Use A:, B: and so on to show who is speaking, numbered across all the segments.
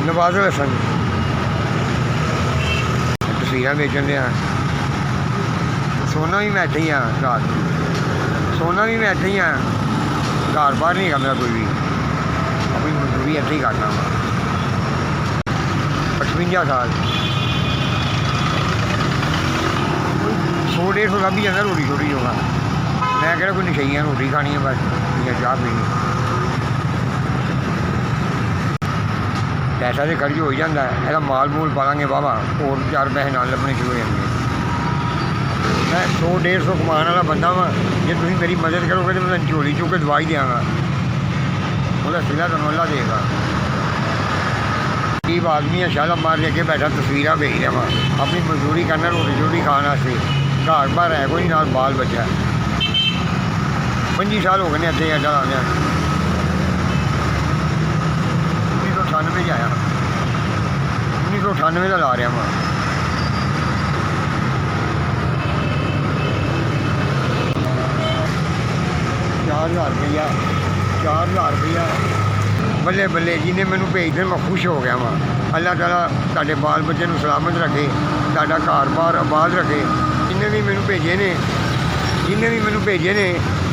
A: नवाज़ हसन तस्वीर बेचन दिया। सोना भी मैं इत्थे ही हाँ रात को, सोना भी मैं इत्थे ही हाँ, घर बाहर नहीं करना कोई भी, अपनी मजदूरी इत्थे ही करना वा। 55 साल 100-150 लभ ही जाता रोटी छोटी होगा। मैं कहना कोई नशेइयां रोटी खानी है बस या चाह पीनी। पैसा तो खर्च हो ही जाता है, ਇਹਦਾ माल मूल पा लांगे वाहवा और 4 पैसे नाल लभने शुरू हो जाएंगे। मैं 100-150 कमाने वाला बंदा वा, जे तुम मेरी मदद करोगे तो मैं झोली चुक के दवा ही देंगा, वह सिला तुम अल्लाह देगा। गरीब आदमी है, शाला मार के अगे बैठा तस्वीर भेज रहा वा, अपनी मजदूरी करना रोटी छोटी खाने वास्ते। घर बार है कोई नाल बाल बच्चा। 25 साल हो गए ने इतने अड्डा लाने। 1998 आया, 1998 का ला रहा वहाँ। ₹4000 4,000 रुपया बल्ले बल्ले जिन्हें मैनू भेज दे मैं खुश हो गया वहाँ। अल्लाह ताला तुहाडे बाल बच्चे नूं सलामत रखे, तुहाडा घर बार आबाद रखे। जिन्हें भी मैनू भेजे ने, जिन्हें भी मैनू भेजे ने,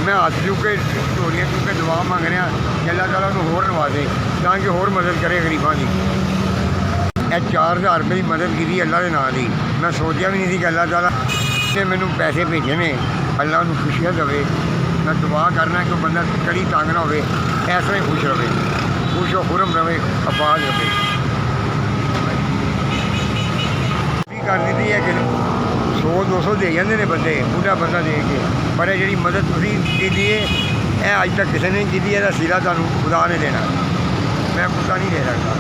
A: मैं हाथ चुक के झोलियां चुक के दुआ मंग रहा कि अल्लाह ताला उन्होंने होर नवाजे ताकि होर मदद करे गरीबां की। यह 4,000 रुपये की मदद की अल्लाह के नाम की। मैं सोचा भी नहीं थी कि अल्लाह ताला ने मैनू पैसे भेजे ने, अल्लाह उन्होंने खुशियाँ देवे। मैं दुआ करना कि बंदा कड़ी तंग ना हो, ऐसा ही खुश रहे, खुश हो खुरम रहे, आबाद रहे। कर दी है कि 100-200 दे जाते हैं बंदे, बूढ़ा बंदा दे के, पर यह जी मदद तुम की है यह अज तक किसी ने की, सिला तुहानू खुदा ने देना, मैं खुदा नहीं दे सकता।